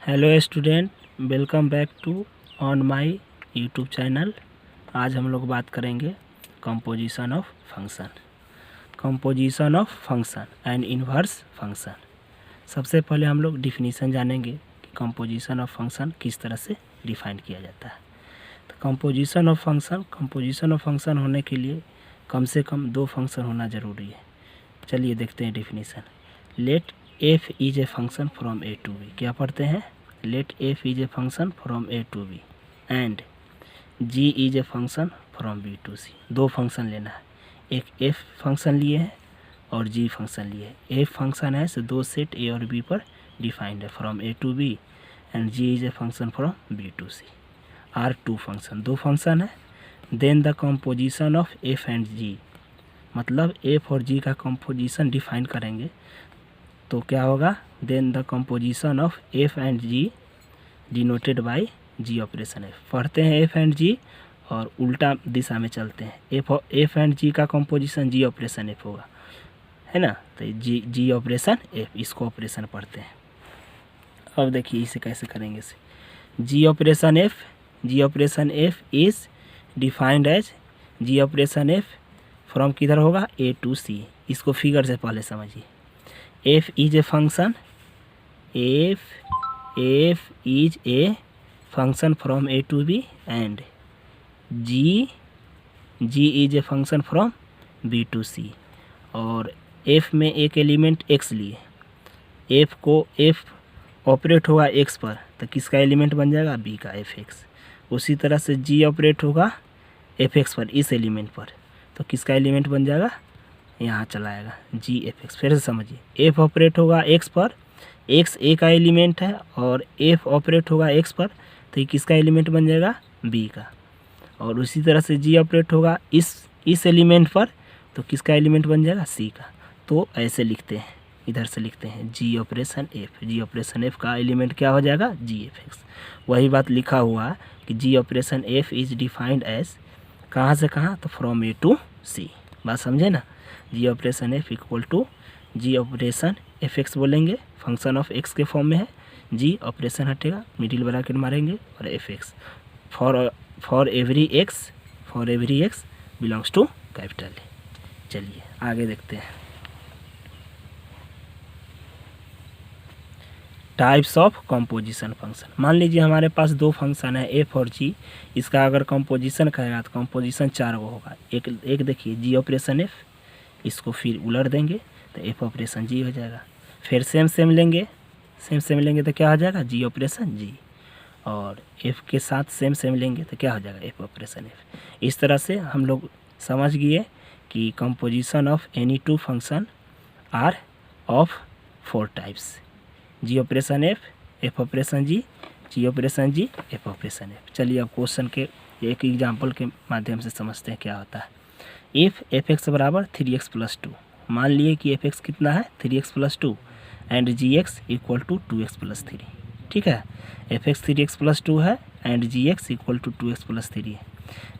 Hello student, welcome back to on my YouTube channel. आज हम लोग बात करेंगे composition of function and inverse function. सबसे पहले हम लोग डिफिनीसन जानेंगे कि कंपोजिशन ऑफ फंक्शन किस तरह से डिफाइन किया जाता है। तो कंपोजिशन ऑफ फंक्शन होने के लिए कम से कम दो फंक्शन होना ज़रूरी है। चलिए देखते हैं definition. Let F is a function from A to B. क्या पढ़ते हैं? Let F is a function from A to B and ji is a function from B to C. दो फंक्शन लेना है, एक एफ फंक्शन लिए है और जी फंक्शन लिए है। एफ फंक्शन है तो दो सेट ए और बी पर डिफाइंड है, from A to B, and ji is a function from B to C. Are two function, दो फंक्शन है। Then the composition of F and G, मतलब एफ और जी का कंपोजिशन डिफाइन करेंगे तो क्या होगा? Then the composition of F and g denoted by g operation f. पढ़ते हैं एफ एंड जी और उल्टा दिशा में चलते हैं। एफ एंड जी का कंपोजिशन जी ऑपरेशन एफ होगा, है ना? तो जी ऑपरेशन एफ, इसको ऑपरेशन पढ़ते हैं। अब देखिए इसे कैसे करेंगे। इसे G operation F is defined as G operation F from किधर होगा? A to C. इसको फिगर से पहले समझिए। F is a function, F is a function from A to B and ji is a function from B to C. और F में एक element X लिए, एफ ऑपरेट होगा एक्स पर तो किसका एलिमेंट बन जाएगा? बी का, एफ एक्स। उसी तरह से जी ऑपरेट होगा एफ एक्स पर, इस एलिमेंट पर, तो किसका एलिमेंट बन जाएगा? यहाँ चलाएगा जी एफ एक्स। फिर से समझिए, एफ ऑपरेट होगा एक्स पर, एक्स ए का एलिमेंट है, और एफ ऑपरेट होगा एक्स पर तो ये किसका एलिमेंट बन जाएगा? बी का। और उसी तरह से जी ऑपरेट होगा इस एलिमेंट पर तो किसका एलिमेंट बन जाएगा? सी का। तो ऐसे लिखते हैं, इधर से लिखते हैं जी ऑपरेशन एफ का एलिमेंट क्या हो जाएगा? G F X. वही बात लिखा हुआ कि G operation F is defined as, कहाँ से कहाँ? तो फ्रॉम ए टू सी। बात समझे ना? G operation F equal to G operation F X बोलेंगे, फंक्शन ऑफ एक्स के फॉर्म में है। जी ऑपरेशन हटेगा, मिडिल ब्रैकेट मारेंगे और F X for every X belongs to capital A. चलिए आगे देखते हैं। Types of composition function. मान लीजिए हमारे पास दो फंक्शन है एफ और जी, इसका अगर कंपोजिशन कहेगा तो कंपोजिशन चार गो होगा। एक देखिए जी ऑपरेशन एफ, इसको फिर उलट देंगे तो एफ ऑपरेशन जी हो जाएगा। फिर सेम लेंगे तो क्या हो जाएगा? जी ऑपरेशन जी। और एफ के साथ सेम लेंगे तो क्या हो जाएगा? F operation f. इस तरह से हम लोग समझ गए कि composition of any two function are of four types: g operation f operation g operation g, f operation f. चलिए अब क्वेश्चन के एक एग्जाम्पल के माध्यम से समझते हैं क्या होता है। इफ़ एफ एक्स बराबर 3x + 2, मान लिए कि एफ एक्स कितना है? 3x + 2 and ji x equal to 2x + 3। ठीक है, एफ एक्स 3x + 2 है and ji x equal to 2x + 3 है।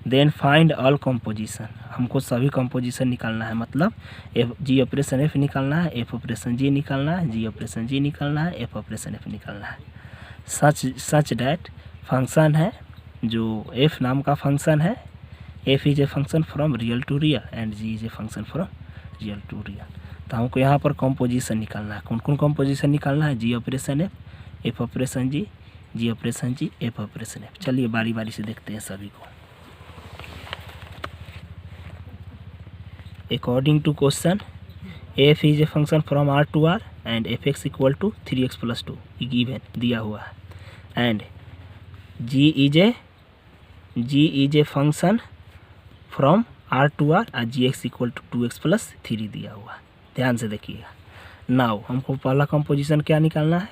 देन फाइंड ऑल कंपोजिशन, हमको सभी कंपोजिशन निकालना है। मतलब एफ जी ऑपरेशन एफ निकालना है, एफ ऑपरेशन जी निकालना है, जी ऑपरेशन जी निकालना है, एफ ऑपरेशन एफ निकालना है। सच डैट फंक्शन है जो एफ नाम का फंक्शन है, f is a function from real to real and ji is a function from real to real. तो हमको यहाँ पर कंपोजिशन निकालना है। कौन कौन कंपोजिशन निकालना है? जी operation f operation g operation g, f operation f. चलिए बारी बारी से देखते हैं सभी को। According to question, f is a function from R to R and f x equal to 3x + 2 given दिया हुआ है, and ji is a function from R to R और g x equal to 2x + 3 दिया हुआ है। ध्यान से देखिएगा। नाउ हमको पहला कंपोजिशन क्या निकालना है?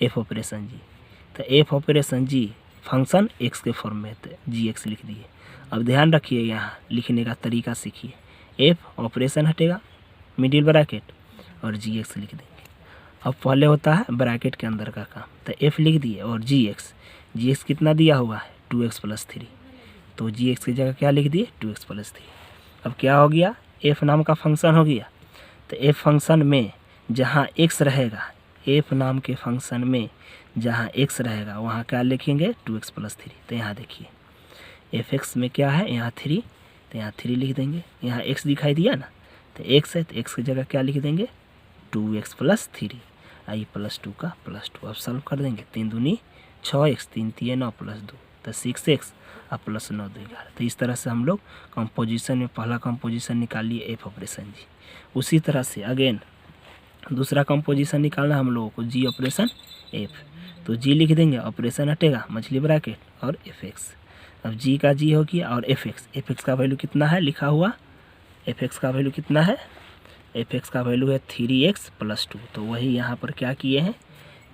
एफ ऑपरेशन जी। तो एफ ऑपरेशन जी फंक्शन एक्स के फॉर्म में है, जी एक्स लिख दिए। अब ध्यान रखिए, यहाँ लिखने का तरीका सीखिए। एफ ऑपरेशन हटेगा, मिडिल ब्रैकेट और जी एक्स लिख देंगे। अब पहले होता है ब्रैकेट के अंदर का काम, तो एफ लिख दिए और जी एक्स कितना दिया हुआ है? 2x + 3, तो जी एक्स की जगह क्या लिख दिए? 2x + 3। अब क्या हो गया? एफ नाम का फंक्शन हो गया। तो एफ फंक्शन में जहाँ एक्स रहेगा, एफ नाम के फंक्शन में जहाँ x रहेगा वहाँ क्या लिखेंगे 2x + 3। तो यहाँ देखिए एफ एक्स में क्या है, यहाँ 3, तो यहाँ 3 लिख देंगे। यहाँ x दिखाई दिया ना, तो x है तो x की जगह क्या लिख देंगे 2x + 3, आई +2 का +2। अब सॉल्व कर देंगे, 3 दूनी 6x, 3 3 9 +2 तो 6x और +9 2 11। तो इस तरह से हम लोग कंपोजिशन में पहला कंपोजिशन निकाल लिए एफ ऑपरेशन जी। उसी तरह से अगेन दूसरा कंपोजिशन निकालना हम लोगों को जी ऑपरेशन एफ। तो जी लिख देंगे, ऑपरेशन हटेगा मछली ब्रैकेट और एफ एक्स। अब जी का जी हो गया और एफ एक्स का वैल्यू कितना है लिखा हुआ, एफ एक्स का वैल्यू कितना है, एफ एक्स का वैल्यू है 3x + 2। तो वही यहाँ पर क्या किए हैं,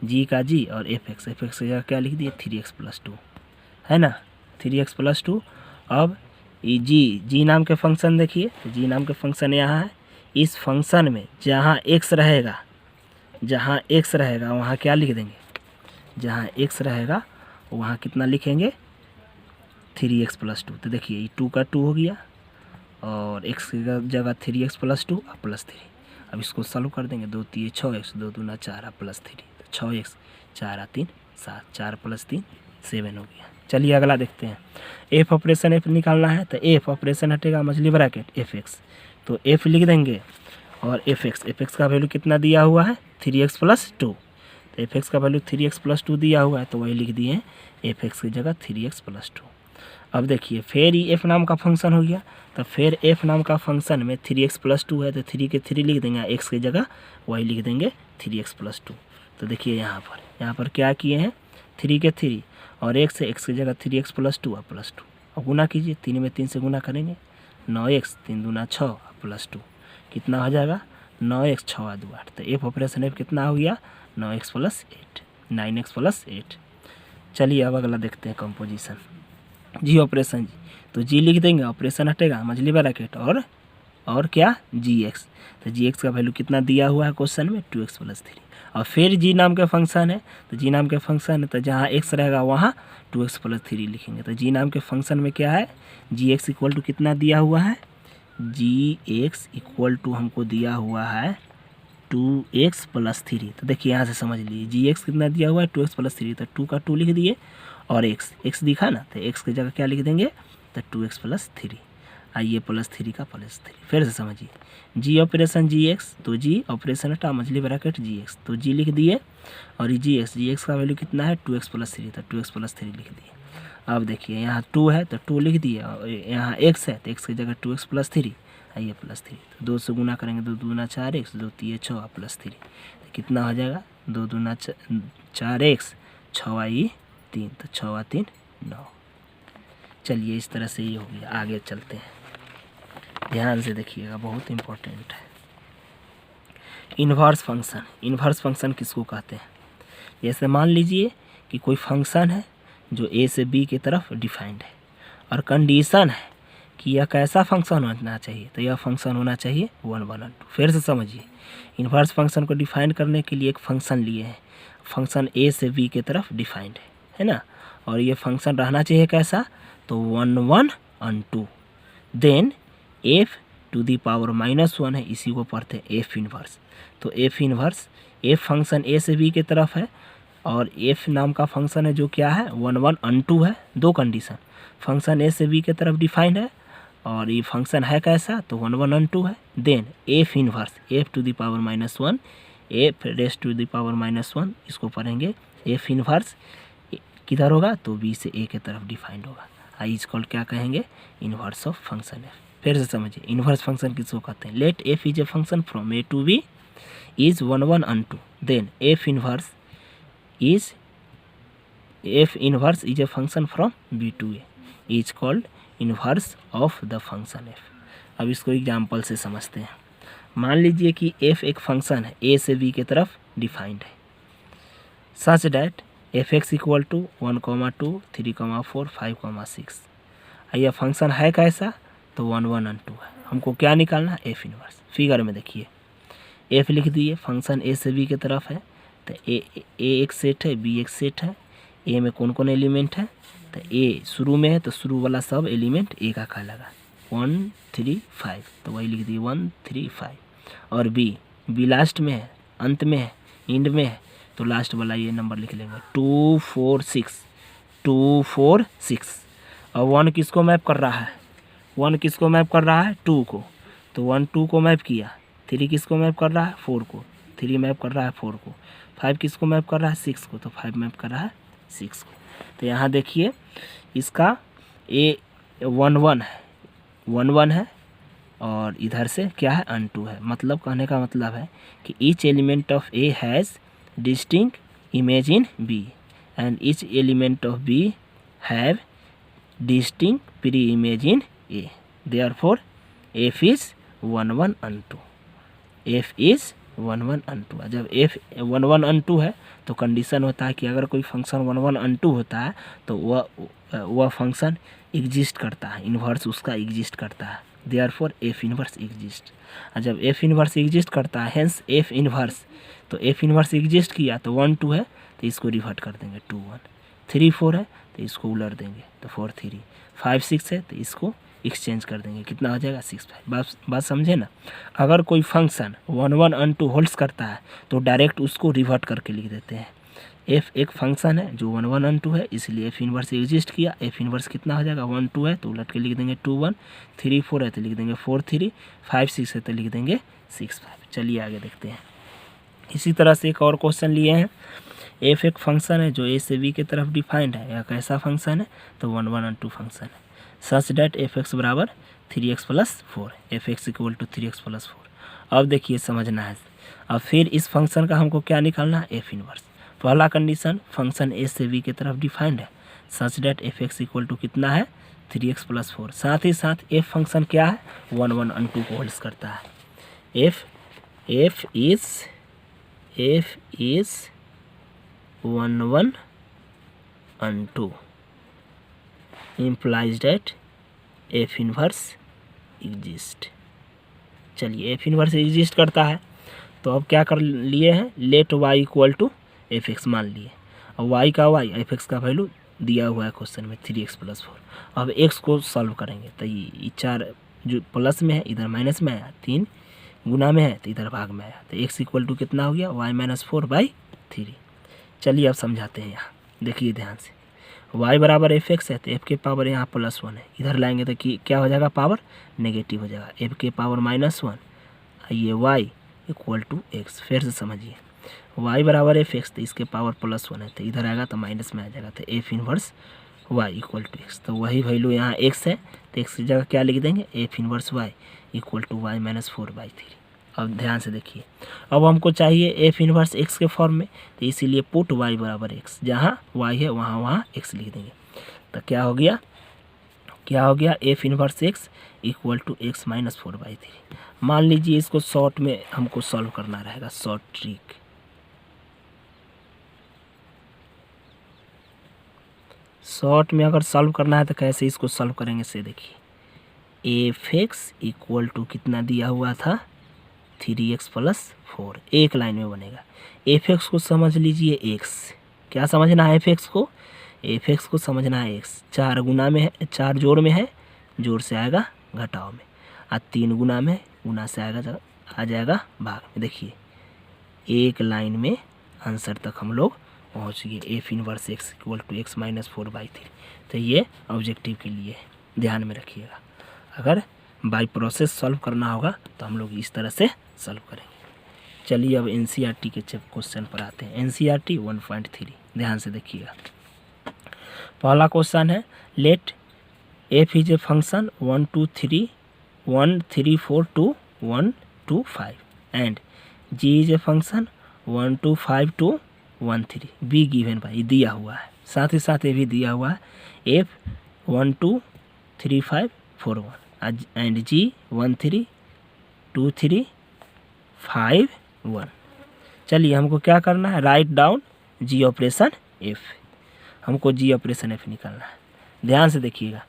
जी का जी और एफ एक्स की जगह क्या लिख दिए 3x + 2 है ना, 3x + 2। अब ये जी नाम के फंक्शन देखिए, जी नाम के फंक्शन यहाँ है। इस फंक्शन में जहाँ x रहेगा वहाँ क्या लिख देंगे, जहाँ x रहेगा वहाँ कितना लिखेंगे 3x + 2। तो देखिए ये 2 का 2 हो गया और x की जगह 3x + 2 और +3। अब इसको सॉल्व कर देंगे, 2 3 6x, 2 दूना 4 और +3, तो 6x 4 3 7, 4 + 3 7 हो गया। चलिए अगला देखते हैं, एफ ऑपरेशन एफ निकालना है। तो एफ ऑपरेशन हटेगा मछली ब्रैकेट एफ एक्स, तो एफ लिख देंगे और एफ एक्स का वैल्यू कितना दिया हुआ है 3x + 2। तो एफ एक्स का वैल्यू 3x + 2 दिया हुआ है, तो वही लिख दिए एफ एक्स की जगह 3x + 2। अब देखिए फिर ये एफ नाम का फंक्शन हो गया, तो फिर एफ नाम का फंक्शन में 3x + 2 है, तो 3 के 3 लिख देंगे, x की जगह वही लिख देंगे 3x + 2। तो देखिए यहाँ पर क्या किए हैं 3 के 3 और x है, x की जगह 3x + 2 और +2। अब गुना कीजिए, 3 में 3 से गुना करेंगे, 9x 3 दूना 6 और +2 कितना हो जाएगा 9x 6 2 8। तो एफ ऑपरेशन एफ कितना हो गया 9x + 8, 9x + 8। चलिए अब अगला देखते हैं कंपोजिशन जी ऑपरेशन जी। तो जी लिख देंगे, ऑपरेशन हटेगा मछली ब्रैकेट और क्या जी एक्स। तो जी एक्स का वैल्यू कितना दिया हुआ है क्वेश्चन में 2x + 3। और फिर जी नाम का फंक्शन है, तो जी नाम के फंक्शन है तो जहाँ x रहेगा वहाँ 2x + 3 लिखेंगे। तो जी नाम के फंक्शन में क्या है जी एक्स इक्वल टू कितना दिया हुआ है, जी एक्स इक्वल टू हमको दिया हुआ है 2x + 3। तो देखिए यहाँ से समझ लीजिए जी एक्स कितना दिया हुआ है 2x + 3, तो 2 का 2 लिख दिए और x दिखा ना, तो x की जगह क्या लिख देंगे तो 2x + 3, आइए +3 का +3। फिर से समझिए जी ऑपरेशन जी एक्स, तो जी ऑपरेशन हटा मछली ब्रैकेट जी एक्स, तो जी लिख दिए और जी एक्स का वैल्यू कितना है 2x + 3, तो 2x + 3 लिख दिए। अब देखिए यहाँ 2 है तो 2 लिख दिए और यहाँ x है तो x की जगह 2x + 3, आइए +3। तो 2 से गुना करेंगे, 2 दूना 4x, 2 3 6 और +3, तो कितना हो जाएगा 2 दूना 4x 6 आई 3, तो 6 3 9। चलिए इस तरह से ये हो गया। आगे चलते हैं, ध्यान से देखिएगा बहुत इम्पोर्टेंट है। इन्वर्स फंक्शन किसको कहते हैं, जैसे मान लीजिए कि कोई फंक्शन है जो ए से बी की तरफ डिफाइंड है और कंडीशन है कि यह कैसा फंक्शन होना चाहिए, तो यह फंक्शन होना चाहिए 1 1 और 2। फिर से समझिए, इन्वर्स फंक्शन को डिफाइन करने के लिए एक फंक्शन लिए हैं, फंक्शन ए से बी की तरफ डिफाइंड है ना, और ये फंक्शन रहना चाहिए कैसा, तो 1 1 और 2। देन f⁻⁻1 है, इसी को पढ़ते हैं एफ इन्वर्स। तो एफ फंक्शन ए से बी की तरफ है और एफ नाम का फंक्शन है जो क्या है 1 1 और 2 है। दो कंडीशन, फंक्शन ए से बी की तरफ डिफाइंड है और ये फंक्शन है कैसा, तो 1 1 और 2 है। Then f inverse f⁻⁻1, f⁻⁻1 इसको पढ़ेंगे एफ इन्वर्स किधर होगा, तो बी से ए की तरफ डिफाइंड होगा। आई इज कॉल्ड क्या कहेंगे, इन्वर्स ऑफ फंक्शन एफ। फिर से समझिए, इन्वर्स फंक्शन किसको कहते हैं, let F is a function from A to B is 1 1 और 2, then f inverse is a function from B to A is called inverse of the function f. अब इसको example से समझते हैं। मान लीजिए कि एफ एक फंक्शन है ए से बी की तरफ डिफाइंड है, such that f x equal to 1 2 3 4 5 6। यह फंक्शन है कैसा, तो 1 1 और 2 है। हमको क्या निकालना है, एफ इन्वर्स। फिगर में देखिए एफ लिख दिए, फंक्शन ए से बी की तरफ है, तो ए एक सेट है, बी एक सेट है। ए में कौन कौन एलिमेंट है, तो ए शुरू में है तो शुरू वाला सब एलिमेंट ए का कहलागा 1 3 5, तो वही लिख दिए 1 3 5। और बी लास्ट में है, अंत में है, एंड में है, तो लास्ट वाला ये नंबर लिख लेंगे 2 4 6, 2 4 6। और 1 किसको मैप कर रहा है, 1 किसको मैप कर रहा है 2 को, तो 1 2 को मैप किया। 3 किसको मैप कर रहा है 4 को, 3 मैप कर रहा है 4 को। 5 किसको मैप कर रहा है 6 को, तो 5 मैप कर रहा है 6 को। तो यहाँ देखिए इसका ए 1 1 है, 1 1 है, और इधर से क्या है अनटू है। मतलब कहने का मतलब है कि each element of A has distinct image in B and each element of B have distinct preimage in A, therefore f is 1 1 onto, f is 1 1 onto. जब एफ 1 1 अनटू है तो कंडीशन होता है कि अगर कोई फंक्शन 1 1 अनटू होता है तो वह फंक्शन एग्जिस्ट करता है, इन्वर्स उसका एग्जिस्ट करता है, देयरफॉर एफ इन्वर्स एग्जिस्ट। और जब एफ इन्वर्स एग्जिस्ट करता है हेंस एफ इन्वर्स, तो एफ इन्वर्स एग्जिस्ट किया तो 1 2 है तो इसको रिवर्ट कर देंगे 2 1, 3 4 है तो इसको उलट देंगे तो 4 3, 5 6 है तो इसको एक्सचेंज कर देंगे, कितना हो जाएगा 6 5। बात समझे ना। अगर कोई फंक्शन 1 1 अनटू होल्ड्स करता है तो डायरेक्ट उसको रिवर्ट करके लिख देते हैं। एफ एक फंक्शन है जो 1 1 अनटू है, इसलिए एफ इन्वर्स एग्जिस्ट किया। एफ इन्वर्स कितना हो जाएगा 1 2 है तो उलट के लिख देंगे 2 1, 3 4 है तो लिख देंगे 4 3, 5 6 है तो लिख देंगे 6 5। चलिए आगे देखते हैं। इसी तरह से एक और क्वेश्चन लिए हैं। एफ एक फंक्शन है जो ए से बी की तरफ डिफाइंड है, या कैसा फंक्शन है तो 1 1 अनटू फंक्शन है, सच डैट एफ एक्स बराबर 3x + 4, F x equal to 3x + 4। अब देखिए समझना है। अब फिर इस फंक्शन का हमको क्या निकालना है एफ इन्वर्स। पहला कंडीशन फंक्शन ए से बी की तरफ डिफाइंड है, such that f x equal to कितना है 3x + 4। साथ ही साथ एफ फंक्शन क्या है 1 1 अनटू को होल्ड्स करता है। F is 1 1 onto implies that f inverse exist. चलिए एफ इन्वर्स एग्जिस्ट करता है तो अब क्या कर लिए हैं, let Y equal to F x मान लिए। और वाई का वाई एफ एक्स का वैल्यू दिया हुआ है क्वेश्चन में 3x + 4। अब एक्स को सॉल्व करेंगे तो ये 4 जो प्लस में है इधर माइनस में आया, 3 गुना में है तो इधर भाग में आया, तो एक्स इक्वल टू कितना हो गया y - 4/3। चलिए अब समझाते हैं। यहाँ देखिए ध्यान से, y बराबर एफ एक्स है तो एफ के पावर यहाँ +1 है, इधर लाएंगे तो क्या हो जाएगा पावर नेगेटिव हो जाएगा, एफ के पावर -1, ये y इक्वल टू एक्स। फिर से समझिए y बराबर एफ एक्स तो इसके पावर +1 है तो इधर आएगा तो माइनस में आ जाएगा, तो f inverse y equal to x. तो वही वैल्यू यहाँ x है तो x की जगह क्या लिख देंगे f inverse y equal to y - 4/3। अब ध्यान से देखिए, अब हमको चाहिए एफ इन्वर्स x के फॉर्म में, तो इसीलिए पुट y बराबर x, जहाँ y है वहाँ x लिख देंगे। तो क्या हो गया f inverse x equal to x - 4/3। मान लीजिए इसको शॉर्ट में हमको सॉल्व करना रहेगा, शॉर्ट ट्रिक। शॉर्ट में अगर सॉल्व करना है तो कैसे इसको सॉल्व करेंगे से देखिए, एफ एक्स इक्वल टू कितना दिया हुआ था 3x + 4, एक लाइन में बनेगा। एफ एक्स को समझ लीजिए x, क्या समझना है एफ एक्स को, एफ एक्स को समझना है x। 4 गुना में है, 4 जोड़ में है, जोड़ से आएगा घटाव में, और 3 गुना में, गुना से आ जाएगा भाग में। देखिए एक लाइन में आंसर तक हम लोग पहुँच गए, f inverse x equal to x - 4/3। तो ये ऑब्जेक्टिव के लिए ध्यान में रखिएगा। अगर बाय प्रोसेस सॉल्व करना होगा तो हम लोग इस तरह से सॉल्व करेंगे। चलिए अब एनसीईआरटी के क्वेश्चन पर आते हैं। एनसीईआरटी 1.3 ध्यान से देखिएगा। पहला क्वेश्चन है, let F is a function 1 2 3 1 3 4 2 1 2 5 and ji is a function 1 2 5 2 1 3 be given by, दिया हुआ है, साथ ही साथ ये भी दिया हुआ है एफ 1 2 3 5 4 1 एंड जी 1 3 2 3 5 1। चलिए हमको क्या करना है, राइट डाउन जी ऑपरेशन एफ, हमको जी ऑपरेशन एफ निकालना है। ध्यान से देखिएगा,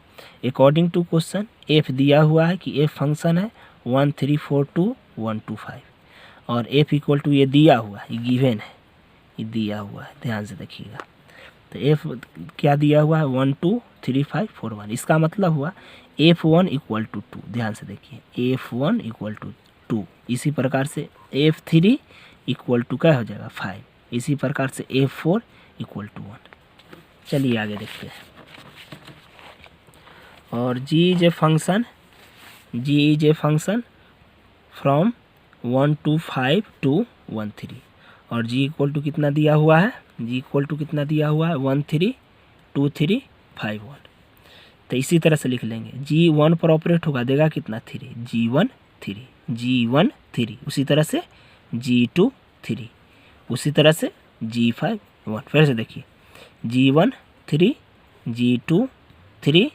अकॉर्डिंग टू क्वेश्चन एफ दिया हुआ है कि एफ फंक्शन है 1 3 4 2 1 2 5 और एफ इक्वल टू ये दिया हुआ है, ये गिवन है, ये दिया हुआ है। ध्यान से देखिएगा, तो एफ क्या दिया हुआ है 1 2 3 5 4 1, इसका मतलब हुआ f1 इक्वल टू 2। ध्यान से देखिए f1 इक्वल टू 2, इसी प्रकार से f3 इक्वल टू क्या हो जाएगा 5, इसी प्रकार से F4 इक्वल टू 1। चलिए आगे देखते हैं। और G is a function from 1 to 5 to 1 3। और G इक्वल टू कितना दिया हुआ है, G इक्वल टू कितना दिया हुआ है 1 3 2 3 5 1। तो इसी तरह से लिख लेंगे, G1 पर ऑपरेट होगा देगा कितना 3, G1 3, उसी तरह से G2 3, उसी तरह से G5 1। फिर से देखिए, G1 3, G2 3,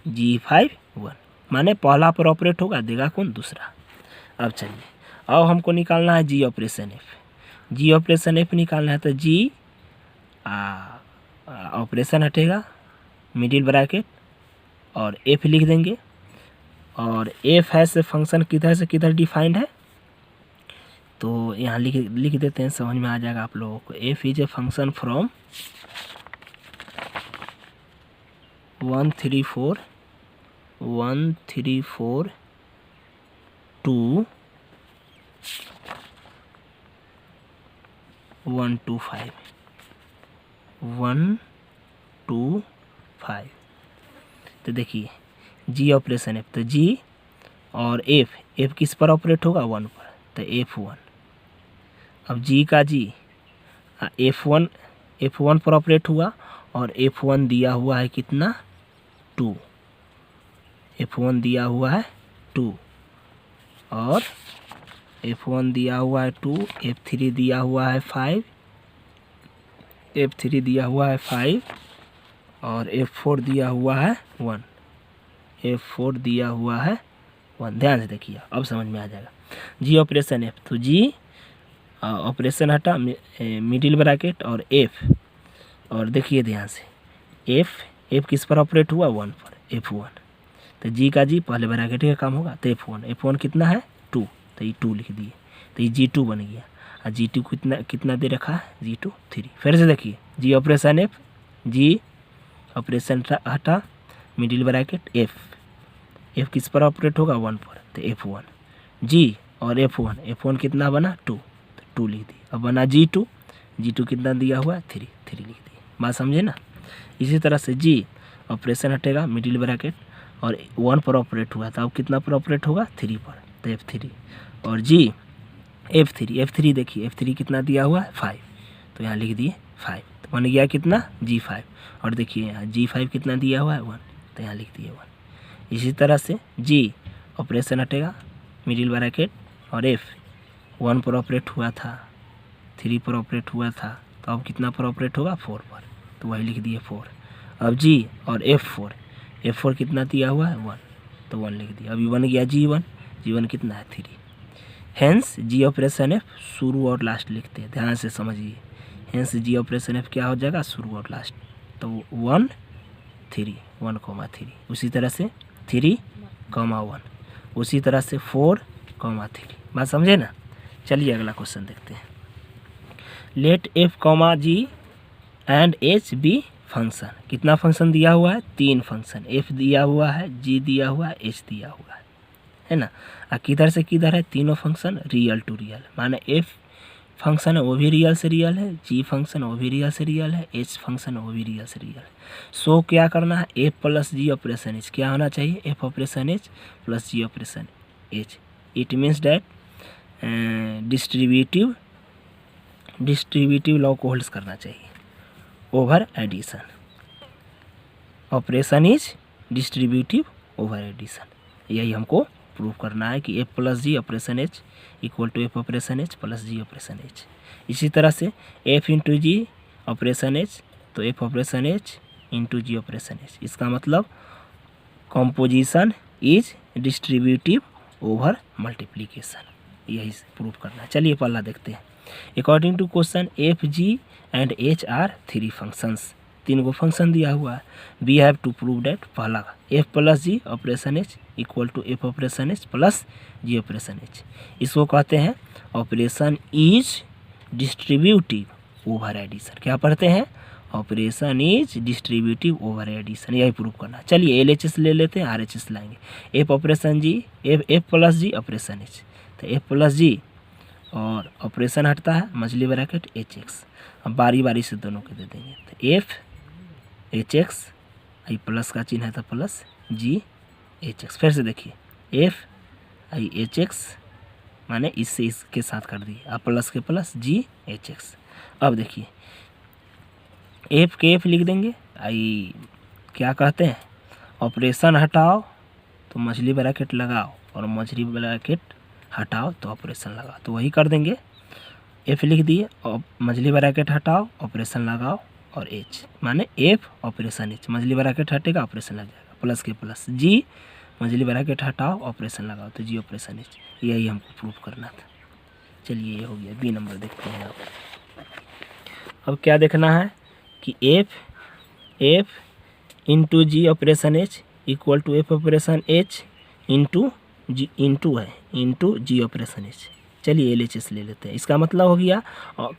G5 1, माने पहला पर ऑपरेट होगा देगा कौन, दूसरा। अब चलिए, अब हमको निकालना है G ऑपरेशन F निकालना है। तो G ऑपरेशन हटेगा, मिडिल ब्रैकेट और F लिख देंगे। और F है से फंक्शन किधर से किधर डिफाइंड है, तो यहाँ लिख देते हैं, समझ में आ जाएगा आप लोगों को। F is a function from 1 3 4 to 1 2 5 1 2 5। तो देखिए G ऑपरेशन F, तो G और F किस पर ऑपरेट होगा 1 पर, तो F1। अब G का G F1 पर ऑपरेट हुआ और F1 दिया हुआ है कितना 2, F1 दिया हुआ है 2 और F1 दिया हुआ है 2, F3 दिया हुआ है 5, F3 दिया हुआ है 5 और F4 दिया हुआ है 1, F4 दिया हुआ है 1। ध्यान से देखिए, अब समझ में आ जाएगा। G ऑपरेशन F, तो G ऑपरेशन हटा, मिडिल ब्रैकेट और F, और देखिए ध्यान से F किस पर ऑपरेट हुआ 1 पर, F1। तो G का G पहले ब्रैकेट का काम होगा, तो F1 कितना है 2, तो ये 2 लिख दिए, तो ये G2 बन गया। और G2 कितना दे रखा है, G2 3। फिर से देखिए, G operation F, G operation हटा, मिडिल ब्रैकेट F किस पर ऑपरेट होगा 1 पर, तो F1। G और F1 कितना बना 2, तो 2 लिख दिए। अब बना G2 कितना दिया हुआ है 3 लिख दिए। बात समझे ना। इसी तरह से G ऑपरेशन हटेगा, मिडिल ब्रैकेट और 1 पर ऑपरेट हुआ था, अब कितना पर ऑपरेट होगा 3 पर, तो F3। और G F3 देखिए, F3 कितना दिया हुआ है 5, तो यहाँ लिख दिए 5, तो बन गया कितना G5। और देखिए यहाँ G5 कितना दिया हुआ है 1, तो यहाँ लिख दिए 1। इसी तरह से G ऑपरेशन हटेगा, मिडिल ब्रैकेट और F1 पर ऑपरेट हुआ था, 3 पर ऑपरेट हुआ था, तो अब कितना पर ऑपरेट होगा 4 पर, तो वही लिख दिए 4। अब G और F4 कितना दिया हुआ है 1, तो 1 लिख दिया। अभी बन गया G1 कितना है 3। हेंस G ऑपरेशन F शुरू और लास्ट लिखते हैं, ध्यान से समझिए। हेंस G ऑपरेशन F क्या हो जाएगा, शुरू और लास्ट, तो 1 3 उसी तरह से 3 1, उसी तरह से 4 3। बात समझे ना। चलिए अगला क्वेश्चन देखते हैं। Let F G and H be function. कितना फंक्शन दिया हुआ है, 3 फंक्शन, F दिया हुआ है, G दिया हुआ है, H दिया हुआ है ना। किधर से किधर है, तीनों फंक्शन रियल टू रियल, माने F फंक्शन है वो भी रियल से रियल है, G फंक्शन वो भी रियल से रियल है, H फंक्शन वो भी रियल से रियल है। सो क्या करना है, F plus G operation H क्या होना चाहिए, F operation H plus G operation H। It means that distributive law को होल्ड्स करना चाहिए over addition. Operation is distributive over addition, यही हमको प्रूव करना है कि F plus G operation H equal to F operation H plus G operation H। इसी तरह से F into G operation H, तो F operation H into G operation H। इसका मतलब composition is distributive over multiplication, यही prove करना है। चलिए पहला देखते हैं। According to question F G and H are 3 functions, 3 को फंक्शन दिया हुआ है। We have to prove that, पहला F plus G operation H equal to F operation H plus G operation H। इसको कहते हैं operation is distributive over addition. क्या पढ़ते हैं, operation is distributive over addition, यही प्रूव करना। चलिए LHS ले लेते हैं, RHS लाएंगे। F operation G, F plus G operation H, तो F प्लस G और ऑपरेशन हटता है मछली ब्रैकेट एच एक्स। अब बारी बारी से दोनों को दे देंगे, तो एफ एच एक्स, आई प्लस का चिन्ह है तो प्लस जी एच एक्स। फिर से देखिए एफ आई एच एक्स माने इससे इसके साथ कर दिए, अब प्लस के प्लस जी एच एक्स। अब देखिए एफ के एफ लिख देंगे, आई क्या कहते हैं ऑपरेशन हटाओ तो मछली ब्रैकेट लगाओ और मछली ब्रैकेट हटाओ तो ऑपरेशन लगाओ, तो वही कर देंगे। एफ लिख दिए और मछली ब्रैकेट हटाओ ऑपरेशन लगाओ और एच माने एफ ऑपरेशन एच, मछली ब्रैकेट हटेगा ऑपरेशन लग जाएगा, प्लस के प्लस जी मछली ब्रैकेट हटाओ ऑपरेशन लगाओ तो जी ऑपरेशन एच। यही हमको प्रूफ करना था। चलिए ये हो गया। बी नंबर देखते हैं अब क्या देखना है कि f into g operation h equal to f operation h into g operation h. चलिए LHS ले लेते हैं। इसका मतलब हो गया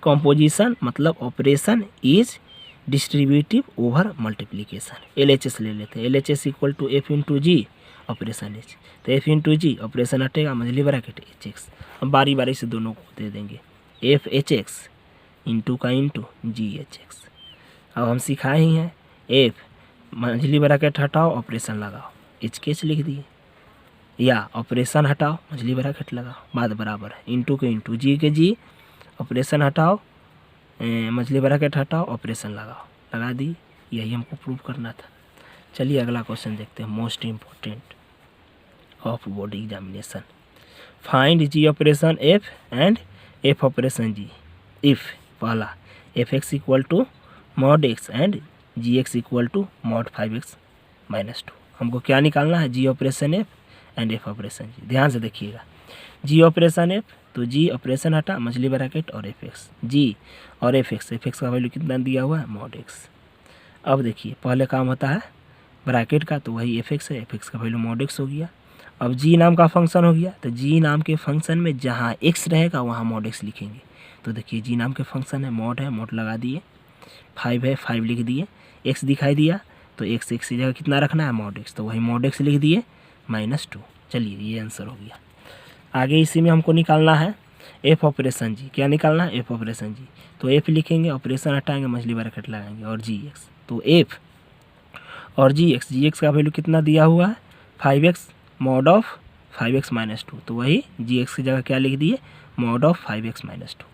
कंपोजिशन मतलब operation is distributive over multiplication. LHS ले लेते हैं। LHS equal to f into g operation h, तो एफ इंटू जी ऑपरेशन हटेगा मछली ब्रैकेट एच एक्स। हम बारी बारी से दोनों को दे देंगे, एफ एच एक्स इंटू का इंटू जी एच एक्स। अब हम सिखाए ही हैं एफ मछली ब्रैकेट हटाओ ऑपरेशन लगाओ, एच के एच लिख दिए, या ऑपरेशन हटाओ मछली ब्रैकेट लगाओ, बात बराबर है। इंटू के इंटू जी के जी ऑपरेशन हटाओ मछली ब्रैकेट हटाओ ऑपरेशन लगाओ, लगा दी। यही हमको प्रूव करना था। चलिए अगला क्वेश्चन देखते हैं, most important of board examination. Find G operation F and F operation G if पहला F x equal to mod X and ji x equal to mod 5x - 2। हमको क्या निकालना है, जी operation F and F operation G. ध्यान से देखिएगा, जी operation F तो G operation हटा मछली ब्रैकेट और एफ एक्स, जी और एफ एक्स का वैल्यू कितना दिया हुआ है मॉड एक्स। अब देखिए पहले काम होता है ब्रैकेट का, तो वही एफ एक्स है, एफ एक्स का वैल्यू मॉड एक्स हो गया। अब जी नाम का फंक्शन हो गया, तो जी नाम के फंक्शन में जहाँ एक्स रहेगा वहाँ मॉड एक्स लिखेंगे। तो देखिए जी नाम के फंक्शन है, मॉड लगा दिए, 5 है 5 लिख दिए, एक्स दिखाई दिया तो एक्स की जगह कितना रखना है मॉड एक्स, तो वही मॉड एक्स लिख दिए -2। चलिए ये आंसर हो गया। आगे इसी में हमको निकालना है एफ ऑपरेशन जी। क्या निकालना है, एफ ऑपरेशन जी। तो एफ लिखेंगे, ऑपरेशन हटाएंगे मछली ब्रैकेट लगाएंगे और जी एक्स, तो एफ और जी एक्स का वैल्यू कितना दिया हुआ है 5x मॉड ऑफ 5x - 2, तो वही जी एक्स की जगह क्या लिख दिए मॉड ऑफ 5x - 2।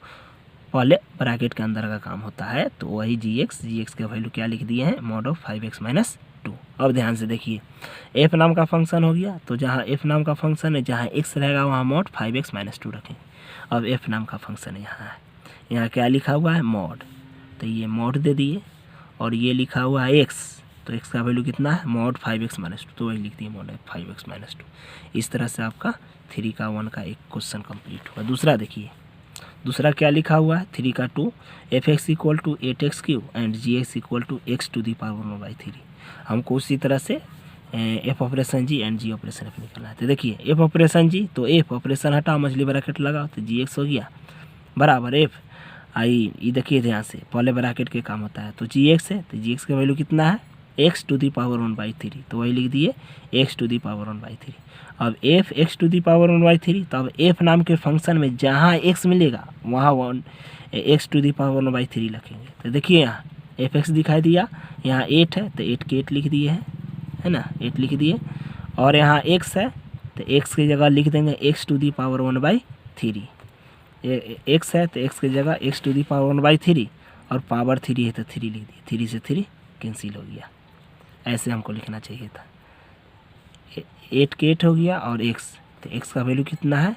पहले ब्रैकेट के अंदर का काम होता है, तो वही जी एक्स का वैल्यू क्या लिख दिए हैं मॉड ऑफ 5x - 2। अब ध्यान से देखिए एफ नाम का फंक्शन हो गया, तो जहाँ एफ नाम का फंक्शन है जहाँ एक्स रहेगा वहाँ मॉड 5x - 2 रखें। अब एफ नाम का फंक्शन यहाँ है, यहाँ क्या लिखा हुआ है मॉड, तो ये मॉड दे दिए, और ये लिखा हुआ है एक्स, तो एक्स का वैल्यू कितना है मॉड 5x - 2, तो वही लिख दिए मॉड 5x - 2। इस तरह से आपका 3 का 1 का एक क्वेश्चन कंप्लीट हुआ। दूसरा देखिए, दूसरा क्या लिखा हुआ है 3 का 2 f x equal to 8x³ and ji x equal to x⁻⁴। हमको उसी तरह से f operation g and g operation f निकालना है। तो देखिए एफ ऑपरेशन जी, तो एफ ऑपरेशन हटाओ मछली ब्रैकेट लगाओ, तो जी एक्स हो गया बराबर एफ आई। ये देखिए ध्यान से पहले ब्रैकेट के काम होता है, तो जी एक्स है, तो जी एक्स का वैल्यू कितना है x⁻⁴, तो वही लिख दिए x⁻⁴। अब एफ x⁻⁴, तो अब एफ नाम के फंक्शन में जहाँ x मिलेगा वहाँ x⁻⁴ लिखेंगे। तो देखिए यहाँ एफ एक्स दिखाई दिया, यहाँ 8 है तो 8 के 8 लिख दिए हैं, है ना 8 लिख दिए, और यहाँ x है तो x की जगह लिख देंगे x⁻⁴। x है तो x की जगह x⁻⁴, और पावर 3 है तो 3 लिख दिए, 3 से 3 कैंसिल हो गया। ऐसे हमको लिखना चाहिए था, 8 के 8 हो गया और x, तो x का वैल्यू कितना है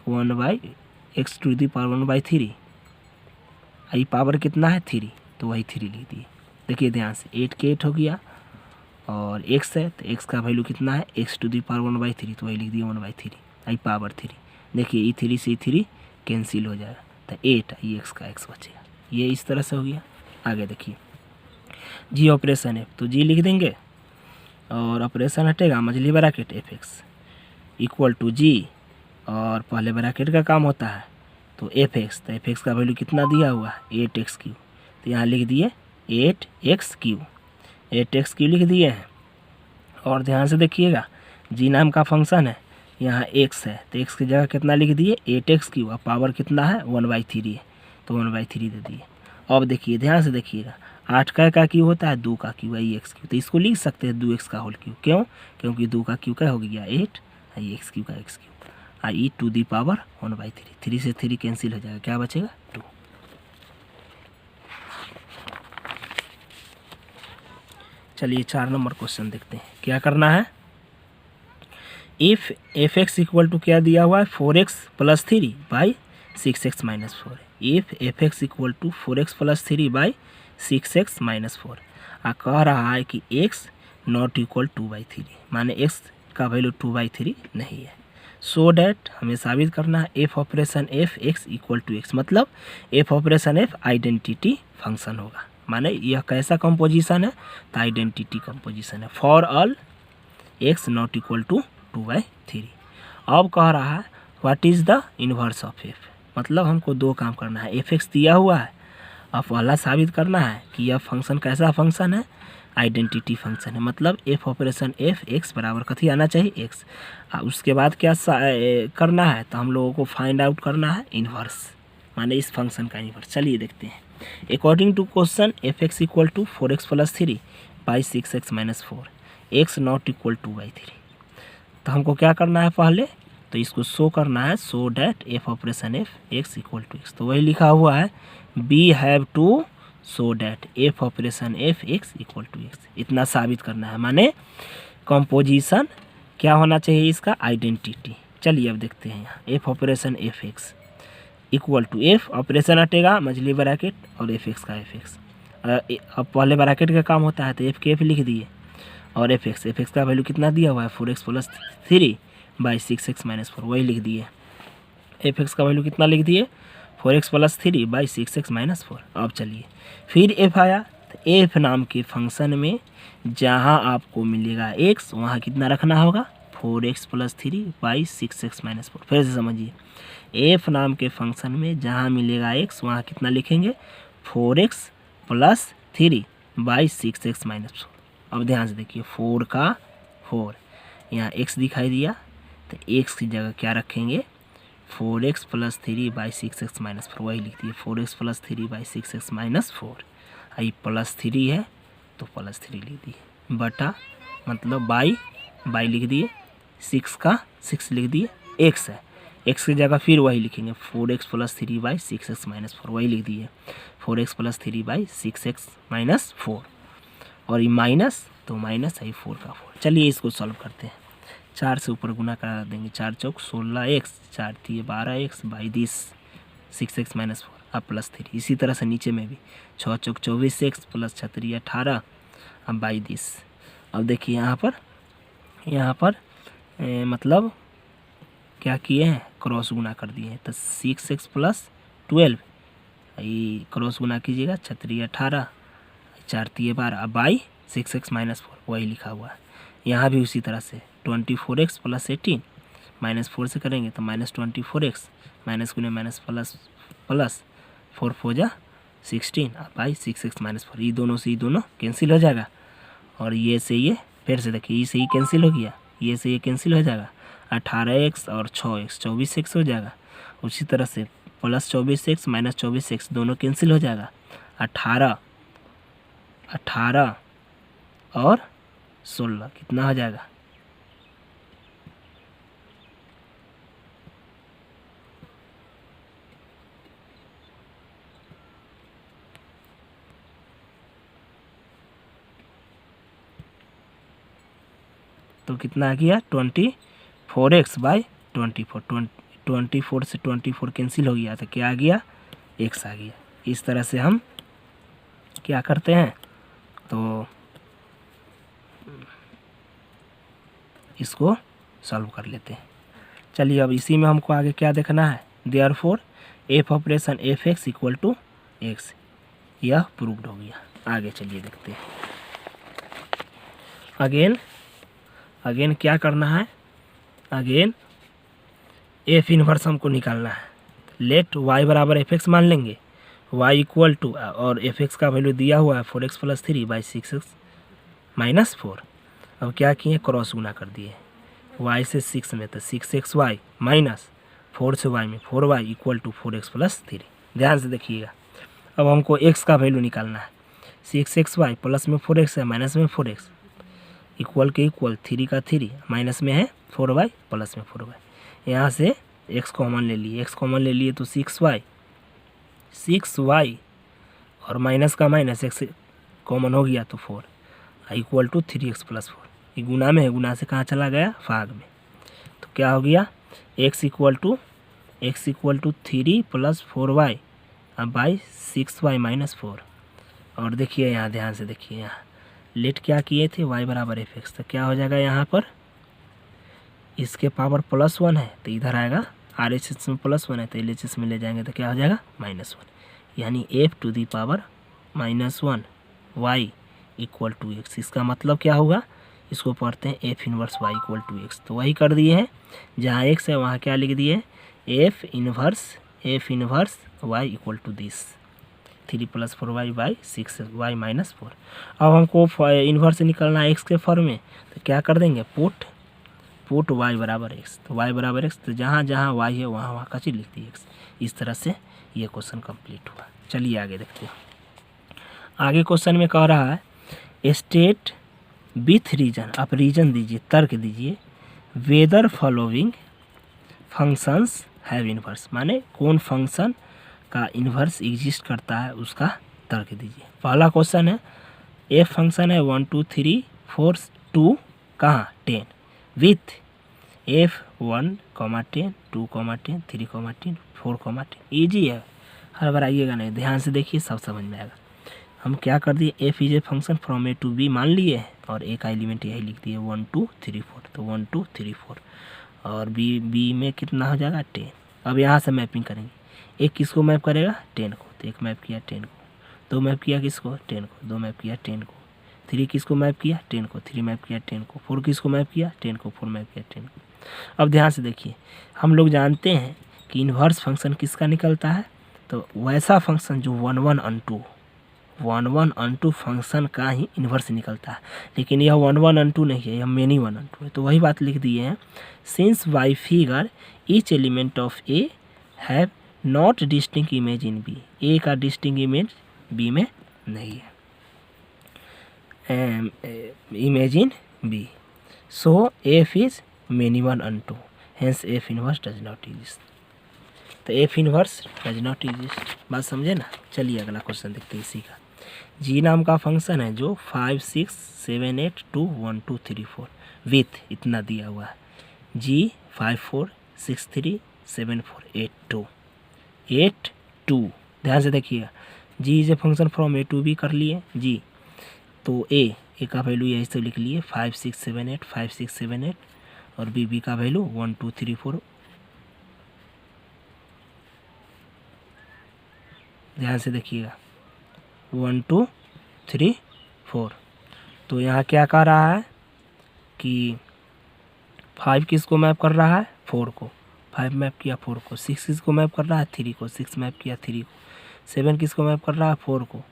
1/x⁻⁴, आई पावर कितना है 3, तो वही 3 लिख दिए। देखिए ध्यान से 8 के 8 हो गया और x है तो x का वैल्यू कितना है x⁻⁴, तो वही लिख दिए 1/3 आई पावर 3। देखिए ई 3 से 3 कैंसिल हो जाएगा, तो 8 आई x का x बचेगा। ये इस तरह से हो गया। आगे देखिए जी ऑपरेशन है, तो जी लिख देंगे और ऑपरेशन हटेगा मछली bracket F x equal to G, और पहले ब्रैकेट का काम होता है तो एफ एक्स, तो एफ एक्स का वैल्यू कितना दिया हुआ है 8x³, तो यहाँ लिख दिए 8x³ लिख दिए हैं। और ध्यान से देखिएगा जी नाम का फंक्शन है, यहाँ x है तो x की जगह कितना लिख दिए 8x क्यूब, पावर कितना है 1/3 है तो 1/3 दे दिए। अब देखिए ध्यान से देखिएगा 8 का क्यूब होता है 2 का क्यूब है x क्यूब, तो इसको लिख सकते हैं 2x का होल क्यूब। क्यों? क्योंकि 2 का क्यूब क्या हो गया 8 आई x क्यूब का x क्यूब आई टू दी पावर 1/3। 3 से 3 कैंसिल हो जाएगा, क्या बचेगा 2। चलिए 4 नंबर क्वेश्चन देखते हैं क्या करना है। If f x equal to क्या दिया हुआ है 4x + 3 by 6x - 4। If f x equal to 4x + 3 by 6x - 4 कह रहा है कि x नॉट इक्वल 2/3, माने x का वैल्यू 2/3 नहीं है। सो डैट हमें साबित करना है F operation F x equal to X, मतलब F operation F identity function होगा। माने यह कैसा कंपोजिशन है तो आइडेंटिटी कंपोजिशन है for all X not equal to 2/3। अब कह रहा है what is the inverse of F, मतलब हमको दो काम करना है। एफ एक्स दिया हुआ है, अब पहला साबित करना है कि यह फंक्शन कैसा फंक्शन है आइडेंटिटी फंक्शन है, मतलब एफ ऑपरेशन एफ एक्स बराबर कथी आना चाहिए एक्स। उसके बाद क्या करना है तो हम लोगों को फाइंड आउट करना है इन्वर्स, माने इस फंक्शन का इन्वर्स। चलिए देखते हैं। According to question f x equal to 4x + 3 by 6x - 4 x not equal 2/3, तो हमको क्या करना है पहले तो इसको शो करना है so that f operation F x equal to x, तो वही लिखा हुआ है we have to so that f operation F x equal to x, इतना साबित करना है। माने कंपोजिशन क्या होना चाहिए इसका आइडेंटिटी। चलिए अब देखते हैं यहाँ f operation F x equal to f operation हटेगा मछली ब्रैकेट और एफ एक्स का एफ एक्स। अब पहले ब्रैकेट का काम होता है तो एफ के एफ लिख दिए और एफ एक्स का वैल्यू कितना दिया हुआ है 4x + 3 बाई 6x - 4 वही लिख दिए। एफ एक्स का वैल्यू कितना लिख दिए 4x + 3 बाई 6x - 4। अब चलिए फिर एफ आया तो एफ नाम के फंक्शन में जहाँ आपको मिलेगा x वहाँ कितना रखना होगा 4x + 3 बाई 6x - 4। फिर से समझिए एफ नाम के फंक्शन में जहाँ मिलेगा x वहाँ कितना लिखेंगे 4x + 3 बाई 6x - 4। अब ध्यान से देखिए 4 का 4 यहाँ x दिखाई दिया तो x की जगह क्या रखेंगे 4x + 3 बाई 6x - 4 वही लिख दिए 4x + 3 बाई 6x - 4। आई +3 है तो +3 लिख दिए बटा मतलब बाई लिख दिए 6 का 6 लिख दिए x है x की जगह फिर वही लिखेंगे 4x + 3 बाई 6x - 4 वही लिख दिए 4x + 3 बाई 6x - 4 और ये माइनस तो माइनस है 4 का 4। चलिए इसको सॉल्व करते हैं। 4 से ऊपर गुना करा देंगे 4 चौक 16x 4 3 12x बाई 10 6x - 4 अब +3। इसी तरह से नीचे में भी 6 चौक 24x + 6 3 18 अब बाई 10। अब देखिए यहाँ पर मतलब क्या किए हैं क्रॉस गुना कर दिए हैं तो 6x + 12 ये क्रॉस गुना कीजिएगा 6 3 18 4 3 12 अब बाई 6x - 4 वही लिखा हुआ है। यहाँ भी उसी तरह से 24x + 18 -4 से करेंगे तो -24x माइनस गुने माइनस प्लस 4 4 जा 16 बाई 6x - 4 ये दोनों से ये दोनों कैंसिल हो जाएगा और ये से ये फिर से देखिए ये से ये कैंसिल हो गया ये से ये कैंसिल हो जाएगा 18x और 6x 24x हो जाएगा। उसी तरह से +24x -24x दोनों कैंसिल हो जाएगा 18 और 16 कितना हो जाएगा तो कितना आ गया 24x बाई 24 24 से 24 कैंसिल हो गया तो क्या आ गया x आ गया। इस तरह से हम क्या करते हैं तो इसको सॉल्व कर लेते हैं। चलिए अब इसी में हमको आगे क्या देखना है therefore f operation F x equal to x यह प्रूव्ड हो गया। आगे चलिए देखते हैं। अगेन क्या करना है अगेन एफ इनवर्स हमको निकालना है। लेट y बराबर एफ एक्स मान लेंगे y इक्वल टू और एफ एक्स का वैल्यू दिया हुआ है 4x + 3 बाई 6x - 4। अब क्या किए क्रॉस गुना कर दिए y से 6 में, तो 6xy माइनस 4 से y में 4y equal to 4x plus 3। ध्यान से देखिएगा, अब हमको x का वैल्यू निकालना है। 6xy प्लस में 4x है, माइनस में 4x, इक्वल के इक्वल 3 का 3, माइनस में है 4y प्लस में 4y। यहाँ से x कॉमन ले लिए, x कॉमन ले लिए तो 6y और माइनस का माइनस x कॉमन हो गया तो 4 इक्वल टू 3x प्लस 4। ये गुना में है, गुना से कहाँ चला गया, भाग में। तो क्या हो गया, x equal to 3 plus 4y अब बाई 6y माइनस 4। और देखिए यहाँ, ध्यान से देखिए, यहाँ लेट क्या किए थे, y बराबर fx, तो क्या हो जाएगा यहाँ पर, इसके पावर +1 है तो इधर आएगा, RHS में +1 है तो LHS में ले जाएंगे तो क्या हो जाएगा -1, यानी f to the power -1 y equal to x। इसका मतलब क्या होगा, इसको पढ़ते हैं f inverse y equal to x। तो वही कर दिए हैं, जहाँ x है वहाँ क्या लिख दिए, f inverse y equal to this 3 + 4y बाई 6y माइनस 4। अब हमको इन्वर्स निकलना है x के फॉर्म में, तो क्या कर देंगे, पुट y बराबर x। तो y बराबर x, तो जहाँ जहाँ y है वहाँ का चीज़ लिख दी x। इस तरह से ये क्वेश्चन कंप्लीट हुआ। चलिए आगे देखते हैं। आगे क्वेश्चन में कह रहा है स्टेट विथ रीजन, आप रीजन दीजिए, तर्क दीजिए, weather following functions have inverse, माने कौन फंक्शन का इन्वर्स एग्जिस्ट करता है उसका तर्क दीजिए। पहला क्वेश्चन है, एफ फंक्शन है 1 2 3 4 2 कहाँ 10 विथ f 1, 10, 2, 10, 3, 10, 4, 10। ईजी है, हर बार आइएगा नहीं, ध्यान से देखिए सब समझ में आएगा। हम क्या कर दिए, f is a function from a to b मान लिए और एक एलिमेंट यही लिख दिए 1 2 3 4। तो 1 2 3 4 और b में कितना हो जाएगा 10। अब यहाँ से मैपिंग करेंगे, एक किसको मैप करेगा 10 को, तो एक मैप किया 10 को, दो मैप किया किसको 10 को, दो मैप किया 10 को, 3 किसको मैप किया 10 को, 3 मैप किया 10 को, 4 किसको मैप किया 10 को, 4 मैप किया 10 को। अब ध्यान से देखिए, हम लोग जानते हैं कि इन्वर्स फंक्शन किसका निकलता है, तो वैसा फंक्शन जो 1 1 अनटू फंक्शन का ही इन्वर्स निकलता है। लेकिन यह 1 1 अनटू नहीं है, यह मेनी 1 अनटू है। तो वही बात लिख दिए हैं, since by figure each element of A have not distinct image in B, A का डिस्टिंक्ट इमेज बी में नहीं है, image in B, so F is many 1 onto, hence F inverse does not exist. तो F inverse does not exist, बात समझे ना। चलिए अगला क्वेश्चन देखते हैं इसी का। जी नाम का फंक्शन है जो 5 6 7 8 2 1 2 3 4 विथ इतना दिया हुआ है, जी 5 4 6 3 7 4 8 2। ध्यान से देखिएगा, G is a function from A to B कर लिए जी, तो ए का वैल्यू यही से लिख लिए 5 6 7 8 5 6 7 8 और बी का वैल्यू 1 2 3 4। ध्यान से देखिएगा 1 2 3 4। तो यहाँ क्या कह रहा है कि 5 किसको मैप कर रहा है 4 को, 5 मैप किया 4 को, 6 किसको मैप कर रहा है 3 को, 6 मैप किया 3 को, 7 किसको मैप कर रहा है 4 को,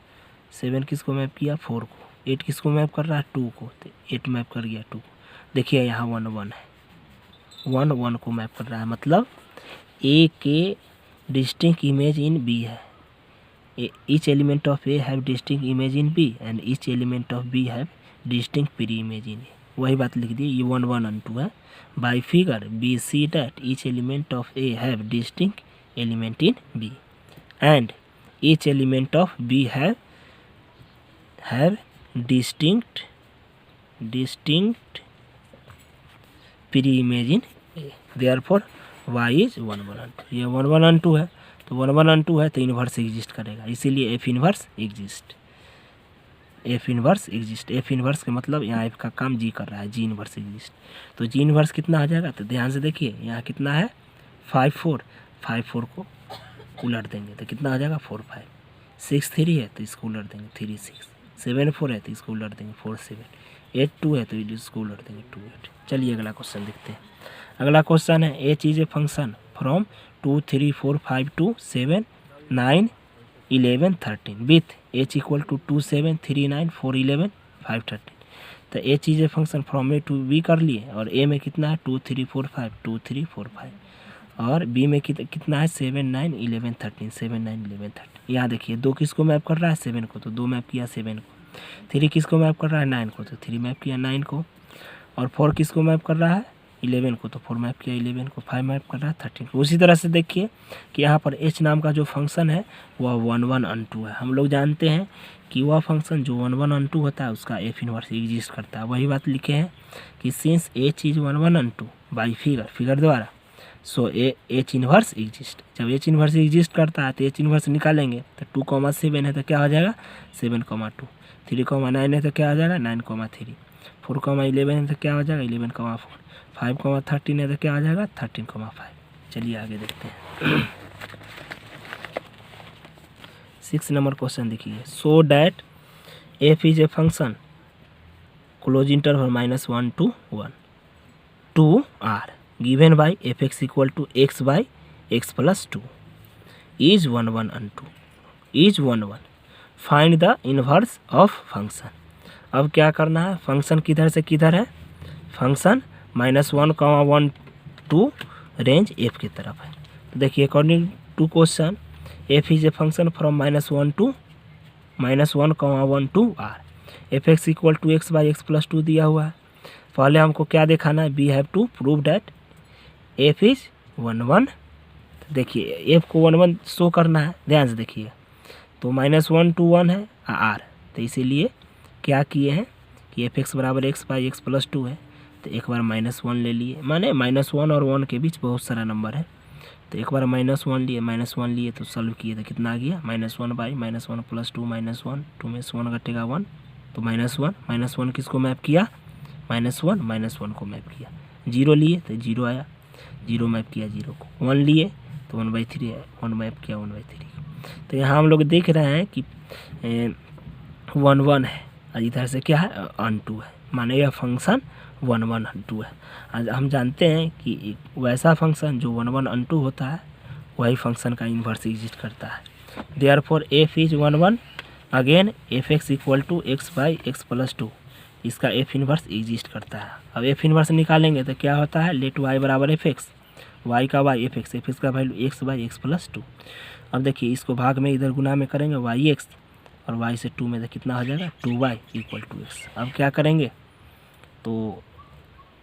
7 किसको मैप किया 4 को, 8 किसको मैप कर रहा है 2 को, तो 8 मैप कर गया 2 को। देखिए यहाँ 1 1 है, 1 1 को मैप कर रहा है, मतलब ए के डिस्टिंक्ट इमेज इन बी है। Each element of A have distinct image in B and each element of B have distinct preimage in A. वही बात लिख दी, ये 1 1 अनटू है। By figure we see that each element of A have distinct element in B and each element of B have distinct preimage in A, therefore y is 1 1 onto. ये 1 1 onto है, तो 1 1 onto है तो inverse exist करेगा, इसीलिए F inverse exist. F inverse exist, F inverse के मतलब यहाँ एफ का काम जी कर रहा है, जी इन्वर्स एग्जिस्ट। तो जी इन्वर्स कितना आ जाएगा, तो ध्यान से देखिए यहाँ कितना है 5 4, 5 4 को उलट देंगे तो कितना आ जाएगा 4 5, 6 3 है तो इसको उलट देंगे 3 6, 7 4 है तो इसको उलट देंगे 4 7, 8 2 है तो इसको उलट देंगे 2 8। चलिए अगला क्वेश्चन देखते हैं। अगला क्वेश्चन है H is a function from 2 3 4 5 2 7 9 11 13 with H equal to 2 7 3 9 4 11 5 13। तो ए चीज़ function from A to B कर लिए, और ए में कितना है 2 3 4 5 2 3 4 5, और बी में कितना है 7 9 11 13 7 9 11 13। यहाँ देखिए 2 किसको मैप कर रहा है 7 को, तो 2 मैप किया 7 को। 3 किसको मैप कर रहा है 9 को, तो 3 मैप किया 9 को। और 4 किसको मैप कर रहा है 11 को, तो 4 मैप किया 11 को। 5 मैप कर रहा है 13 को। उसी तरह से देखिए कि यहाँ पर h नाम का जो फंक्शन है वह 1 1 अनटू है। हम लोग जानते हैं कि वह फंक्शन जो 1 1 अनटू होता है उसका f इनवर्स एग्जिस्ट करता है। वही बात लिखे हैं कि since h is 1 1 unto by figure द्वारा, सो h इनवर्स एग्जिस्ट। जब h इनवर्स एग्जिस्ट करता है तो h इनवर्स निकालेंगे, तो 2,7 है तो क्या हो जाएगा 7,2। 3,9 है तो क्या हो जाएगा 9,3। 4,11 है तो क्या हो जाएगा 11,4। 5,13 है तो क्या हो जाएगा 13,5। चलिए आगे देखते हैं। 6 नंबर क्वेश्चन देखिए, सो that f is a function close interval -1 to 1 to r given by fx equal to x by x plus 2 is 1 1 and 2 is 1 1। Find the inverse of function. अब क्या करना है, फंक्शन किधर से किधर है, फंक्शन -1, 1 टू रेंज f की तरफ है। तो देखिए according to question f is a function from -1, 1, 1 r। F x equal to x by x plus 2 दिया हुआ है। पहले हमको क्या दिखाना है, we have to prove that f is 1 1। देखिए एफ को 1 1 शो करना है, ध्यान से देखिए। तो -1 to 1 है आर, तो इसीलिए क्या किए हैं कि एफ एक्स बराबर एक्स बाई एक्स प्लस 2 है, तो एक बार -1 ले लिए। माने -1 और 1 के बीच बहुत सारा नंबर है, तो एक बार -1 लिए तो सॉल्व किए तो कितना आ गया -1 बाई -1 प्लस 2 -1, 2 में से 1 घटेगा 1, तो -1 किसको मैप किया -1 को मैप किया। 0 लिए तो 0 आया, 0 मैप किया 0 को। 1 लिए तो 1/3 आया, 1 मैप किया 1/3। तो यहाँ हम लोग देख रहे हैं कि 1 1 है और इधर से क्या है अनटू है, माने यह फंक्शन 1 1 अनटू है। आज हम जानते हैं कि वैसा फंक्शन जो 1 1 अनटू होता है वही फंक्शन का इन्वर्स एग्जिस्ट करता है। Therefore F is 1 1। Again f x equal to x by x plus 2, इसका एफ इन्वर्स एग्जिस्ट करता है। अब एफ इन्वर्स निकालेंगे तो क्या होता है, लेट वाई बराबर एफ एक्स, वाई का वाई एफ एक्स का value x by x plus 2। अब देखिए इसको भाग में इधर गुना में करेंगे वाई एक्स, और वाई से 2 में तो कितना हो जाएगा 2y इक्वल टू एक्स। अब क्या करेंगे, तो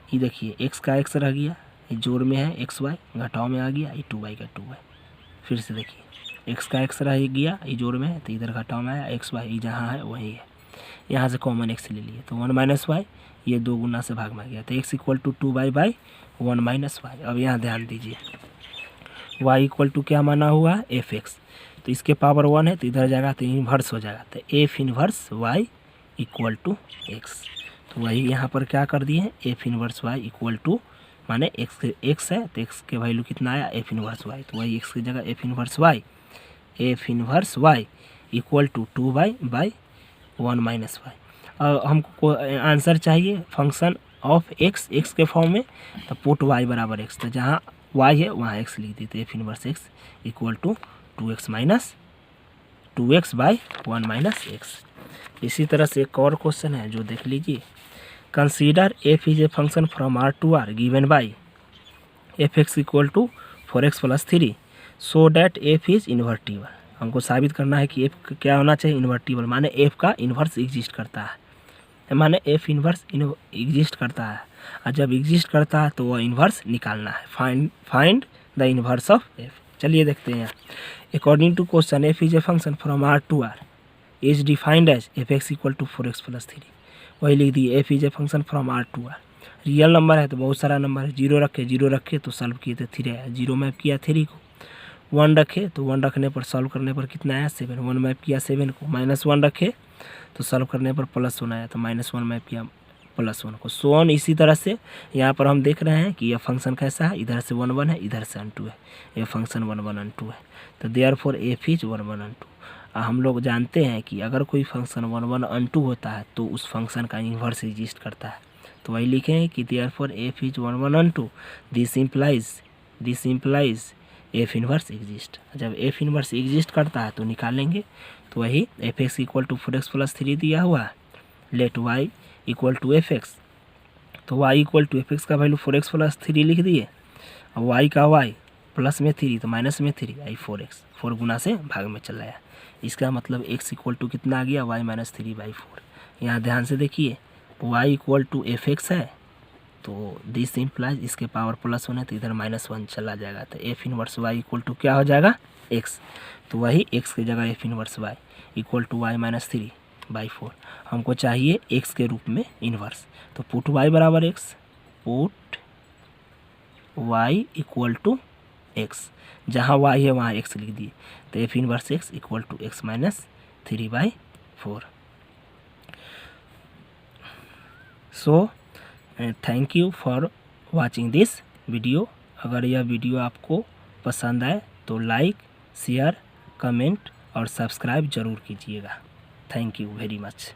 ये देखिए एक्स का एक्स रह गया, ये जोड़ में है एक्स वाई, घटाव में आ गया ये 2y का 2y। फिर से देखिए एक्स का एक्स रह गया, ये जोड़ में है तो इधर घटाव में आया एक्स वाई, ये जहाँ है वही है, यहाँ से कॉमन एक्स ले लिए तो 1 माइनस वाई, ये 2 गुना से भाग में आ गया तो x equal to 2y by 1 minus y. अब यहाँ ध्यान दीजिए y इक्वल टू क्या माना हुआ है एफ एक्स, तो इसके पावर 1 है तो इधर जाएगा तो इन्वर्स हो जाएगा, तो f inverse y equal to x. तो वही यहाँ पर क्या कर दिए हैं, f inverse y equal to, माने एक्स है तो एक्स के वैल्यू कितना आया एफ इन्वर्स y, तो वही एक्स की जगह f inverse y equal to 2y by 1 minus y. अब हमको आंसर चाहिए फंक्शन ऑफ एक्स के फॉर्म में, तो पुट y बराबर एक्स, तो जहाँ y है वहाँ x लिख देते, f inverse x equal to 2x minus 2x by 1 minus x. इसी तरह से एक और क्वेश्चन है जो देख लीजिए, consider f is a function from r to r given by f x equal to 4x plus 3 so that f is invertible. हमको साबित करना है कि f क्या होना चाहिए इन्वर्टिबल, माने f का इन्वर्स एग्जिस्ट करता है, माने f इन्वर्स एग्जिस्ट करता है, और जब एग्जिस्ट करता है तो वह इन्वर्स निकालना है। Find the inverse of f। चलिए देखते हैं। According to question f is a function from r to r is defined as f x equal to 4x plus 3। वही लिख दिए f is a function from r to r। Real number है तो बहुत सारा नंबर है, 0 रखे तो सॉल्व किए तो 3 आया, 0 मैप किया 3 को, 1 रखे तो 1 रखने पर सॉल्व करने पर कितना आया 7, 1 मैप किया 7 को, -1 रखे तो सॉल्व करने पर +1 आया, तो -1 मैप किया +1 को, सो ऑन। इसी तरह से यहाँ पर हम देख रहे हैं कि यह फंक्शन कैसा है, इधर से 1 1 है, इधर से अनटू है, यह फंक्शन 1 1 अनटू है, तो देयरफॉर एफ इज 1 1 अनटू। हम लोग जानते हैं कि अगर कोई फंक्शन 1 1 अनटू होता है तो उस फंक्शन का इन्वर्स एग्जिस्ट करता है, तो वही लिखे हैं कि therefore F is 1 1 onto, this implies F inverse exist. जब एफ इन्वर्स एग्जिस्ट करता है तो निकालेंगे, तो वही F x equal to 4x plus 3 दिया हुआ है, let Y equal to F X, तो Y equal to F x का वैल्यू 4x प्लस 3 लिख दिए, और वाई का वाई प्लस में 3 तो माइनस में 3 आई 4x, 4 गुना से भाग में चला आया। इसका मतलब x इक्वल टू कितना आ गया, y माइनस 3/4। यहाँ ध्यान से देखिए y equal to F x है, तो दिस इम्प्लाइज इसके पावर प्लस 1 है तो इधर -1 चला जाएगा, तो F inverse y equal to क्या हो जाएगा, x। तो वही x की जगह f inverse y equal to y minus 3/4। हमको चाहिए x के रूप में इन्वर्स, तो पुट y बराबर x, put y equal to x, जहाँ y है वहाँ x लिख दिए, तो F inverse x equal to x minus 3/4। So thank you for watching this video. अगर यह वीडियो आपको पसंद आए तो लाइक, शेयर, कमेंट और सब्सक्राइब ज़रूर कीजिएगा। Thank you very much.